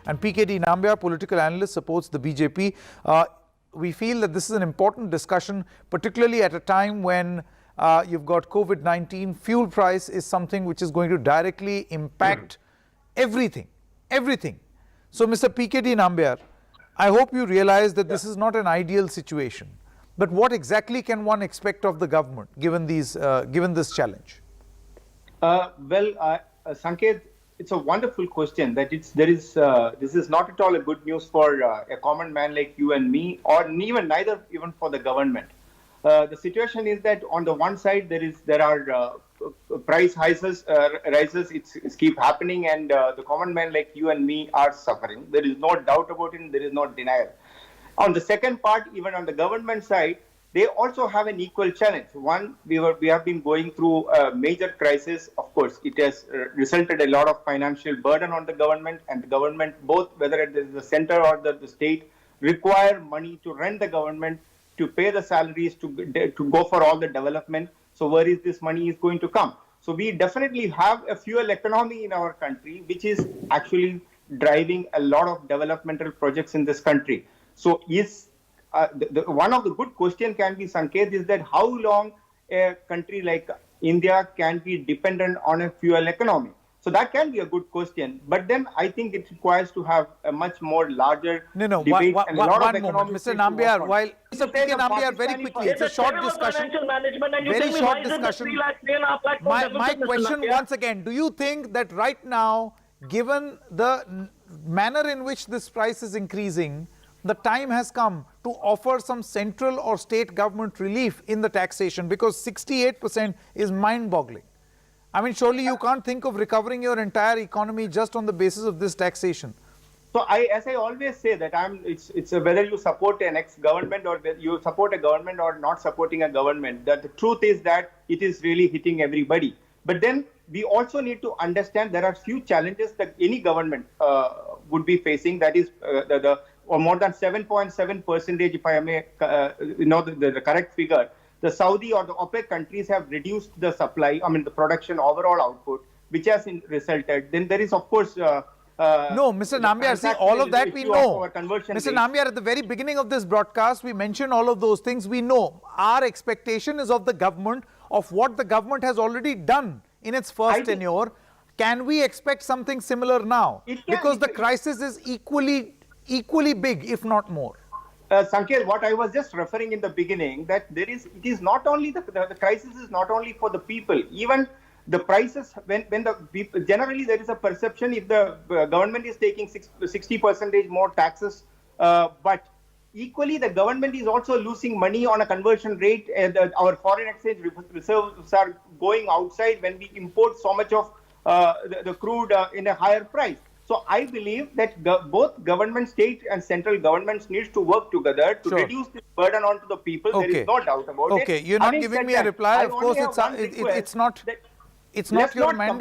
And PKD Nambiar, political analyst, supports the BJP. We feel that this is an important discussion, particularly at a time when you've got COVID-19. Fuel price is something which is going to directly impact everything. So, Mr. PKD Nambiar, I hope you realize that this is not an ideal situation. But what exactly can one expect of the government given this challenge? Sanket, it's a wonderful question. This is not at all a good news for a common man like you and me, or neither even for the government. The situation is that on the one side there are price rises. It's keep happening, and the common man like you and me are suffering. There is no doubt about it. There is no denial. On the second part, even on the government side, they also have an equal challenge. One, we have been going through a major crisis. Of course, it has resulted a lot of financial burden on the government, and the government, both whether it is the center or the state, require money to run the government, to pay the salaries, to go for all the development. So where is this money is going to come? So we definitely have a fuel economy in our country, which is actually driving a lot of developmental projects in this country. So one of the good question can be, Sanket, is that how long a country like India can be dependent on a fuel economy? So that can be a good question. But then I think it requires to have a much more larger debate. And a lot of moment, Mr. Nambiar, while Mr. PK Nambiar, very quickly, it's a short discussion. Very short discussion. My question once again, do you think that right now, given the manner in which this price is increasing, the time has come to offer some central or state government relief in the taxation, because 68% is mind-boggling? I mean, surely you can't think of recovering your entire economy just on the basis of this taxation. So as I always say, that it's whether you support an ex-government or whether you support a government or not supporting a government, that the truth is that it is really hitting everybody. But then we also need to understand there are few challenges that any government would be facing. That is or more than 7.7%, if I may know the correct figure. The Saudi or the OPEC countries have reduced the supply, the production overall output, which has resulted. Then there is, of course, no, Mr. Nambiar, see, all of that we know. Mr. Nambiar, at the very beginning of this broadcast, we mentioned all of those things. We know. Our expectation is of the government, of what the government has already done in its first tenure. Can we expect something similar now? Because the crisis is equally big, if not more. Sanket, what I was just referring in the beginning, that it is not only the crisis is not only for the people. Even the prices, when the people, generally there is a perception if the government is taking 60% more taxes, but equally the government is also losing money on a conversion rate. Our foreign exchange reserves are going outside when we import so much of the crude in a higher price. So I believe that both government, state and central governments needs to work together to reduce this burden onto the people. There is no doubt about it. Okay, you're not giving me a reply. Of course, it's not your mandate.